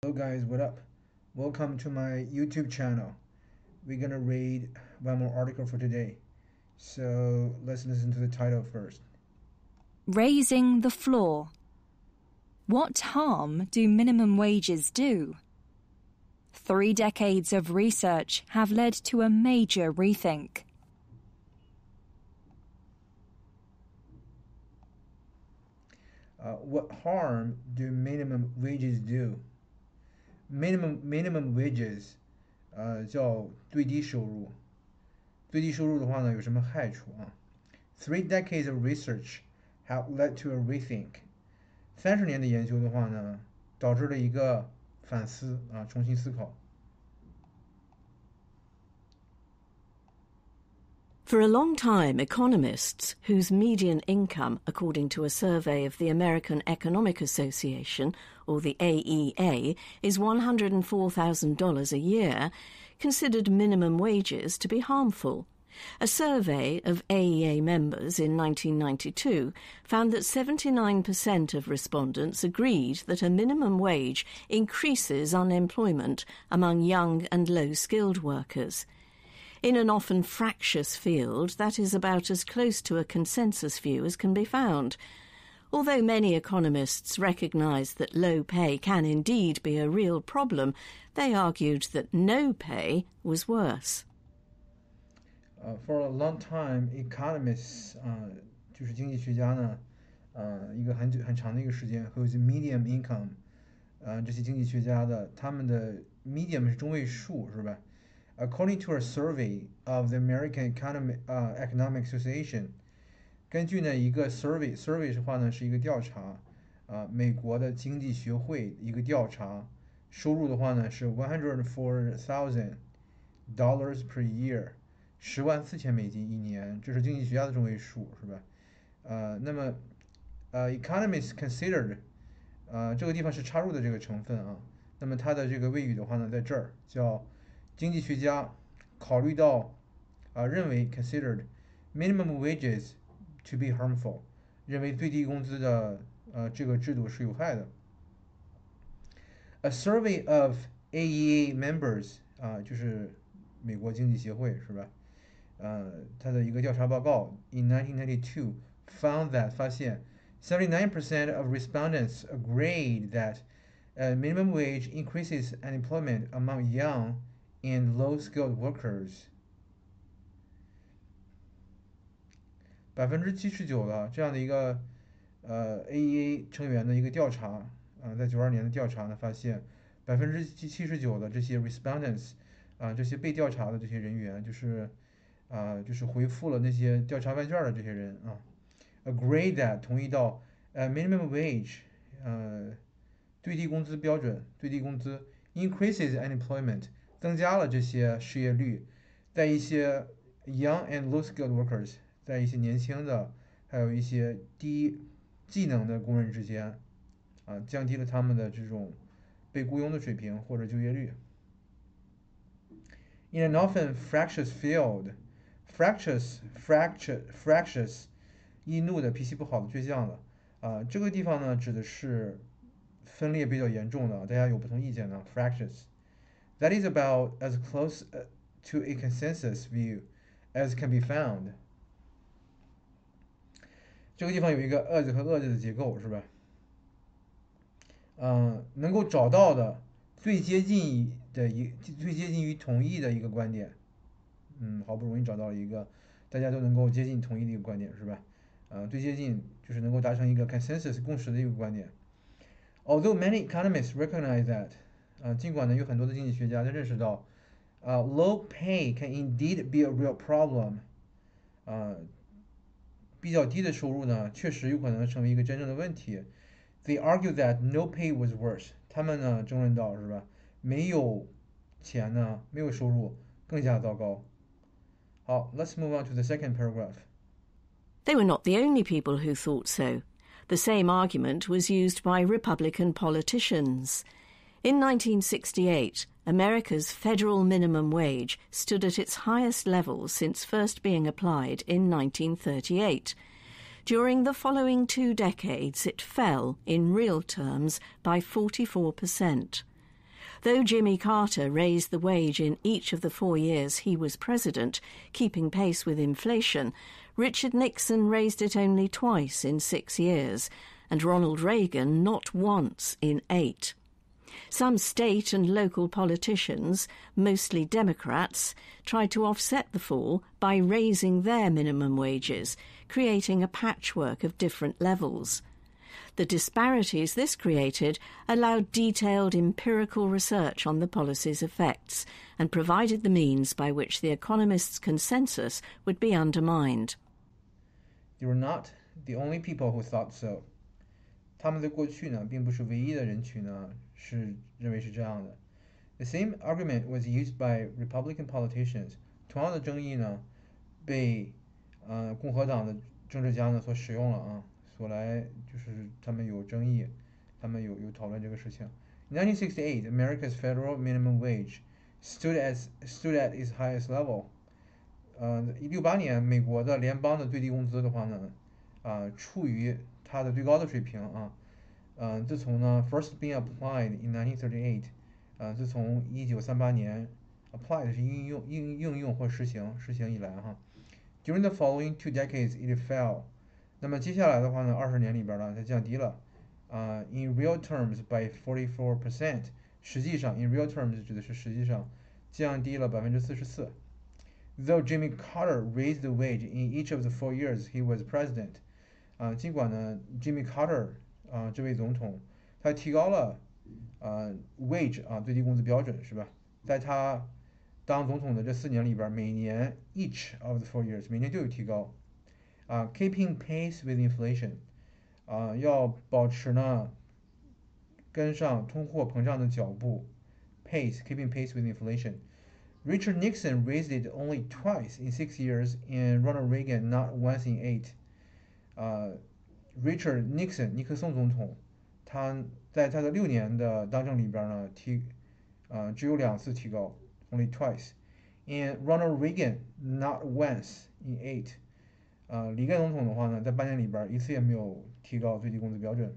Hello guys, what up? Welcome to my YouTube channel. We're gonna read one more article for today. So let's listen to the title first. Raising the floor. What harm do minimum wages do? 3 decades of research have led to a major rethink. What harm do minimum wages do? Minimum wages 叫最低收入。最低收入的话呢，有什么害处啊？ 3 decades of research have led to a rethink. 30年的研究的话呢，导致了一个反思啊，重新思考。For a long time, economists, whose median income, according to a survey of the American Economic Association, or the AEA, is $104,000 a year, considered minimum wages to be harmful. A survey of AEA members in 1992 found that 79% of respondents agreed that a minimum wage increases unemployment among young and low-skilled workers. In an often fractious field, that is about as close to a consensus view as can be found. Although many economists recognise that low pay can indeed be a real problem, they argued that no pay was worse. For a long time, economists 就是经济学家呢，一个很长的一个时间 whose median income 这些经济学家的他们的 median 是中位数是吧？According to a survey of the American Economic Association， 根据呢一个 survey 的话呢是一个调查，美国的经济学会一个调查，收入的话呢是$104,000 per year， $104,000一年，这是经济学家的中位数是吧？那么economists considered， 这个地方是插入的这个成分啊，那么它的这个谓语的话呢在这儿叫。经济学家考虑到认为 considered minimum wages to be harmful， 认为最低工资的这个制度是有害的。A survey of AEA members 就是美国经济协会是吧？它的一个调查报告 in 1992 found that 发现 79% of respondents agreed that minimum wage increases unemployment among young and low-skilled workers. 79%的这样的一个AEA 成员的一个调查在92年的调查呢，发现79%的这些 respondents 这些被调查的这些人员，就是回复了那些调查问卷的这些人agree that 同意到minimum wage 最低工资标准，最低工资 increases unemployment。增加了这些失业率，在一些 young and low-skilled workers， 在一些年轻的，还有一些低技能的工人之间，降低了他们的这种被雇佣的水平或者就业率。In an often fractious field， fractious， 易怒的、脾气不好的、倔强的，这个地方呢指的是分裂比较严重的，大家有不同意见的 fractious。That is about as close to a consensus view as can be found. 这个地方有一个 as 和 as 的结构是吧？能够找到的最接近于统一的一个观点。好不容易找到了一个大家都能够接近统一的一个观点是吧？最接近就是能够达成一个 consensus 共识的一个观点。Although many economists recognize that，尽管呢有很多的经济学家都认识到，low pay can indeed be a real problem，比较低的收入呢确实有可能成为一个真正的问题。They argue that no pay was worse， 他们呢争论到是吧，没有钱呢，没有收入更加糟糕。好 ，Let's move on to the second paragraph. They were not the only people who thought so. The same argument was used by Republican politicians. In 1968, America's federal minimum wage stood at its highest level since first being applied in 1938. During the following 2 decades, it fell, in real terms, by 44%. Though Jimmy Carter raised the wage in each of the 4 years he was president, keeping pace with inflation, Richard Nixon raised it only twice in 6 years, and Ronald Reagan not once in 8. Some state and local politicians, mostly Democrats, tried to offset the fall by raising their minimum wages, creating a patchwork of different levels. The disparities this created allowed detailed empirical research on the policy's effects and provided the means by which the economists' consensus would be undermined. They were not the only people who thought so. 他们在过去呢，并不是唯一的人群呢，是认为是这样的。The same argument was used by Republican politicians. 同样的争议呢，被共和党的政治家呢所使用了啊。所来就是他们有争议，他们有讨论这个事情。In 1968, America's federal minimum wage stood at its highest level. 168年，美国的联邦的最低工资的话呢，处于它的最高的水平啊。自从呢 first being applied in 1938，自从1938年 applied 是应用或实行以来哈。During the following 2 decades, it fell. 那么接下来的话呢，20年里边呢，它降低了，in real terms by 44%。实际上 ，in real terms 指的是实际上降低了44%。Though Jimmy Carter raised the wage in each of the 4 years he was president，尽管呢 Jimmy Carter 这位总统他提高了wage 最低工资标准是吧？在他当总统的这4年里边，每年 each of the 4 years 每年都有提高。Keeping pace with inflation，要保持呢跟上通货膨胀的脚步 ，keeping pace with inflation. Richard Nixon raised it only twice in 6 years, and Ronald Reagan not once in 8. Richard Nixon 尼克松总统，他在他的6年的当政里边呢，只有2次提高 ，only twice. And Ronald Reagan not once in 8. 里根总统的话呢，在8年里边1次也没有提高最低工资标准。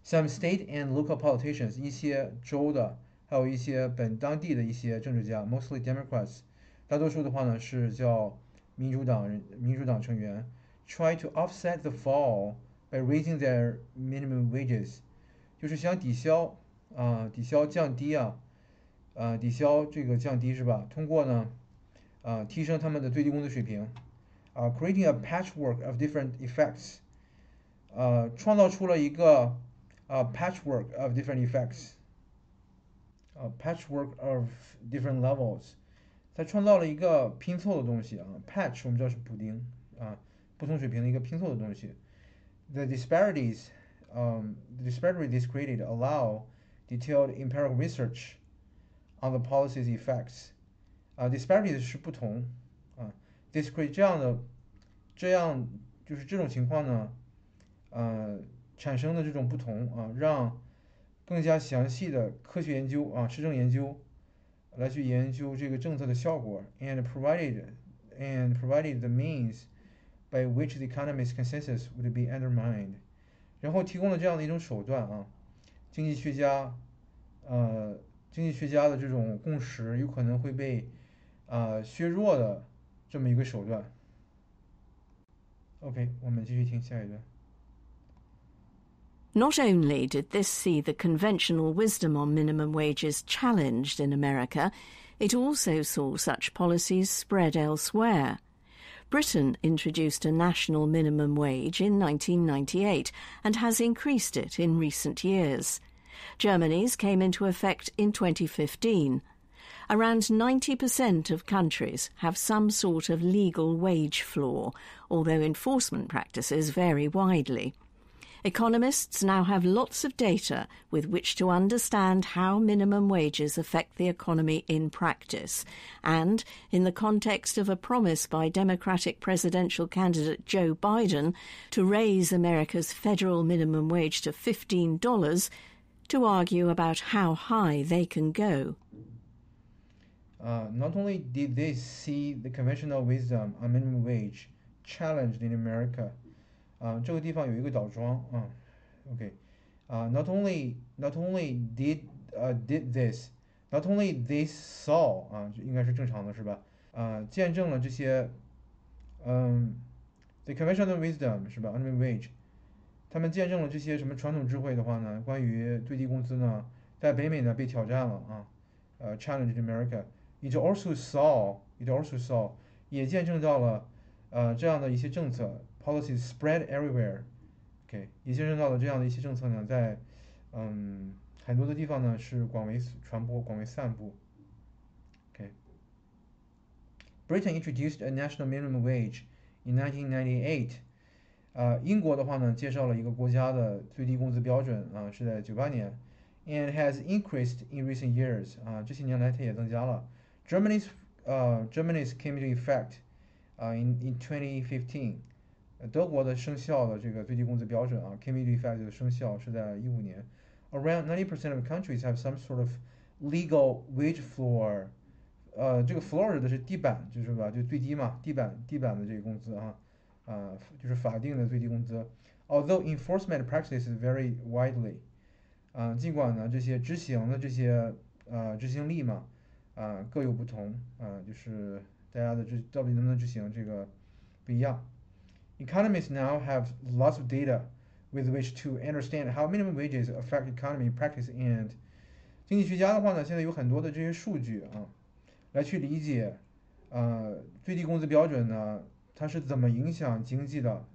Some state and local politicians， 一些州的，还有一些当地的一些政治家 ，mostly Democrats， 大多数的话呢是叫民主党成员 ，try to offset the fall by raising their minimum wages， 就是想抵消降低抵消这个降低是吧？通过呢提升他们的最低工资水平。Creating a patchwork of different effects， 创造出了一个patchwork of different effects，patchwork of different levels， 它创造了一个拼凑的东西patch 我们知道是补丁不同水平的一个拼凑的东西。The disparities this created allow detailed empirical research on the policy's effects。disparities 是不同discrete 这样就是这种情况呢，产生的这种不同让更加详细的科学研究实证研究来去研究这个政策的效果 and provided the means by which the economist's consensus would be undermined， 然后提供了这样的一种手段经济学家的这种共识有可能会被削弱的这么一个手段。OK， 我们继续听下一段。Not only did this see the conventional wisdom on minimum wages challenged in America, it also saw such policies spread elsewhere. Britain introduced a national minimum wage in 1998 and has increased it in recent years. Germany's came into effect in 2015. Around 90% of countries have some sort of legal wage floor, although enforcement practices vary widely. Economists now have lots of data with which to understand how minimum wages affect the economy in practice, and, in the context of a promise by Democratic presidential candidate Joe Biden to raise America's federal minimum wage to $15, to argue about how high they can go. Not only did they see the conventional wisdom on minimum wage challenged in America， 这个地方有一个倒装OK，not only did did this. Not only they saw 应该是正常的是吧？见证了这些the conventional wisdom 是吧 ？Minimum wage，他们见证了这些什么传统智慧的话呢？关于最低工资呢，在北美呢被挑战了challenged America. It also saw 也见证到了这样的一些政策 policies spread everywhere. 也见证到了这样的一些政策呢，在很多的地方呢是广为传播、广为散布。Britain introduced a national minimum wage in 1998. 英国的话呢，介绍了一个国家的最低工资标准是在98年 ，and has increased in recent years. 这些年来它也增加了。Germany's came into effect in 2015. 德国的生效的这个最低工资标准came into effect 的生效是在15年。Around 90% of countries have some sort of legal wage floor. 这个 floor 指的是地板，就是吧，就最低嘛，地板的这个工资就是法定的最低工资。Although enforcement practices vary widely. 尽管呢这些执行的这些执行力嘛各有不同就是大家的到底能不能执行这个不一样。Economists now have lots of data with which to understand how minimum wages affect economy practice and 经济学家的话呢，现在有很多的这些数据来去理解最低工资标准呢，它是怎么影响经济的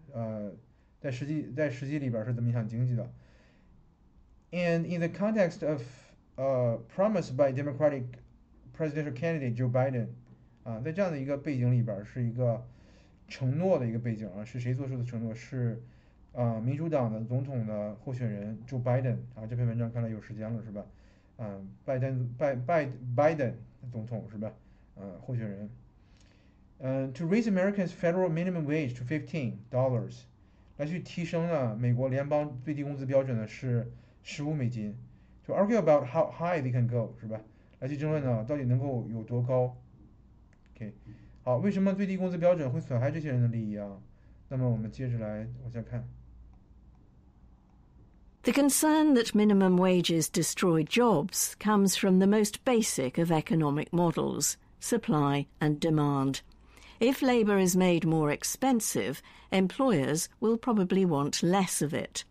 在实际里边是怎么影响经济的。And in the context of promised by Democratic presidential candidate Joe Biden 在这样的一个背景里边是一个承诺的一个背景是谁做出的承诺？是民主党的总统的候选人 Joe Biden 这篇文章看来有时间了是吧？Biden 总统是吧？候选人。To raise Americans' federal minimum wage to $15，来去提升呢美国联邦最低工资标准呢是$15。To argue about how high they can go 是吧？来去争论呢到底能够有多高。好，为什么最低工资标准会损害这些人的利益那么我们接着来往下看。The concern that minimum wages destroy jobs comes from the most basic of economic models, supply and demand. If labour is made more expensive, employers will probably want less of it.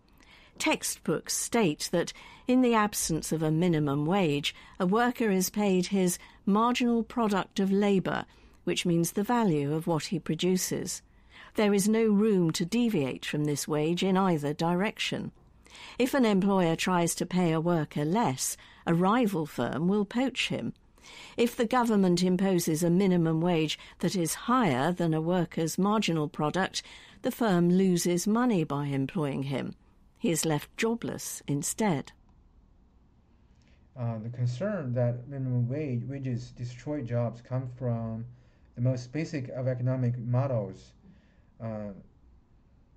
Textbooks state that in the absence of a minimum wage, a worker is paid his marginal product of labour, which means the value of what he produces. There is no room to deviate from this wage in either direction. If an employer tries to pay a worker less, a rival firm will poach him. If the government imposes a minimum wage that is higher than a worker's marginal product, the firm loses money by employing him. He is left jobless instead. The concern that minimum wages destroy jobs come from the most basic of economic models.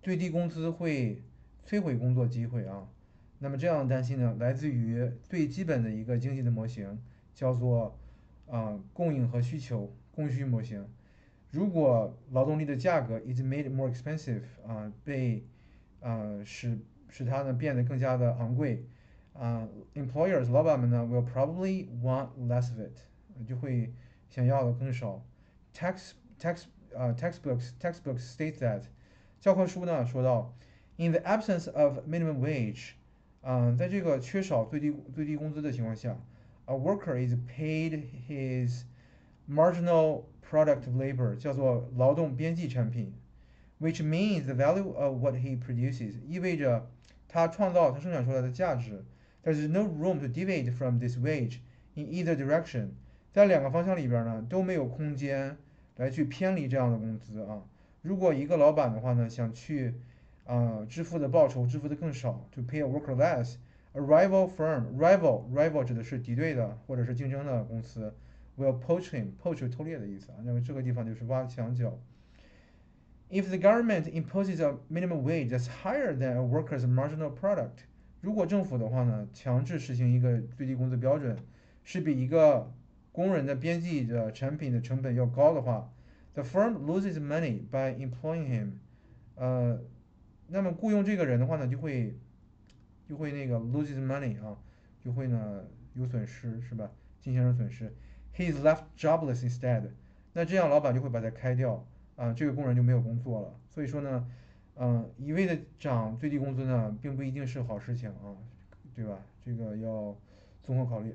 最低工资会摧毁工作机会那么这样的担心呢，来自于最基本的一个经济的模型，叫做供应和需求供需模型。如果劳动力的价格 is made more expensive 被使它呢变得更加的昂贵employers 老板们呢 will probably want less of it 就会想要的更少。Textbooks state that 教科书呢说到 in the absence of minimum wage 在这个缺少最低工资的情况下 a worker is paid his marginal product of labor 叫做劳动边际产品 which means the value of what he produces 意味着他生产出来的价值 There's no room to deviate from this wage in either direction 在两个方向里边呢都没有空间来去偏离这样的工资如果一个老板的话呢想去支付的报酬支付的更少 to pay a worker less a rival firm rival 指的是敌对的或者是竞争的公司 will poach him poach 是偷猎的意思那么这个地方就是挖墙脚 If the government imposes a minimum wage that's higher than a worker's marginal product 如果政府的话呢强制实行一个最低工资标准是比一个工人的边际的产品的成本要高的话 the firm loses money by employing him 那么雇佣这个人的话呢就会那个 loses money 就会呢有损失，是吧？进行了损失。He is left jobless instead。那这样老板就会把他开掉，这个工人就没有工作了。所以说呢，一味的涨最低工资呢，并不一定是好事情啊，对吧？这个要综合考虑。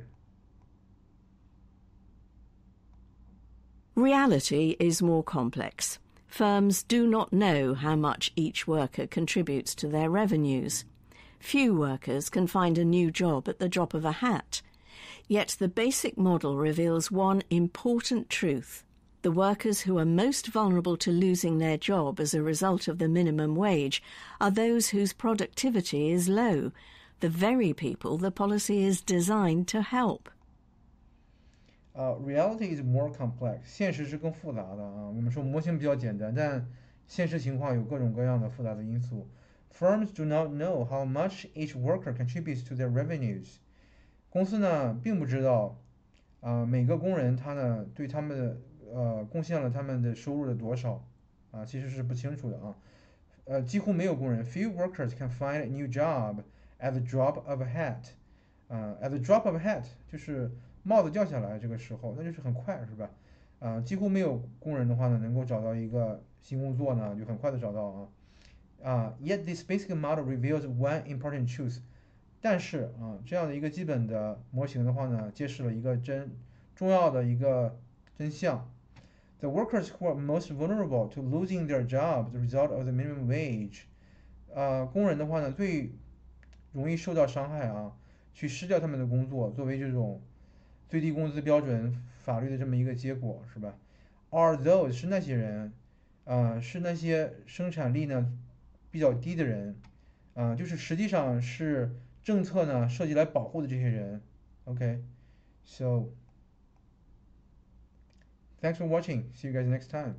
Reality is more complex. Firms do not know how much each worker contributes to their revenues. Few workers can find a new job at the drop of a hat. Yet the basic model reveals one important truth. The workers who are most vulnerable to losing their job as a result of the minimum wage are those whose productivity is low, the very people the policy is designed to help. Reality is more complex， 现实是更复杂的啊。我们说模型比较简单，但现实情况有各种各样的复杂的因素。Firms do not know how much each worker contributes to their revenues。公司呢并不知道，每个工人他呢对他们的贡献了他们的收入的多少，其实是不清楚的啊。几乎没有工人 ，few workers can find a new job at the drop of a hat。at the drop of a hat 就是帽子掉下来这个时候，那就是很快，是吧？几乎没有工人的话呢，能够找到一个新工作呢，就很快的找到啊。Yet this basic model reveals one important truth。但是这样的一个基本的模型的话呢，揭示了一个重要的一个真相。The workers who are most vulnerable to losing their job as a result of the minimum wage，工人的话呢，最容易受到伤害去失掉他们的工作，作为这种最低工资标准法律的这么一个结果，是吧？Are those 是那些人，是那些生产力呢比较低的人，就是实际上是政策呢设计来保护的这些人。OK，so thanks for watching. See you guys next time.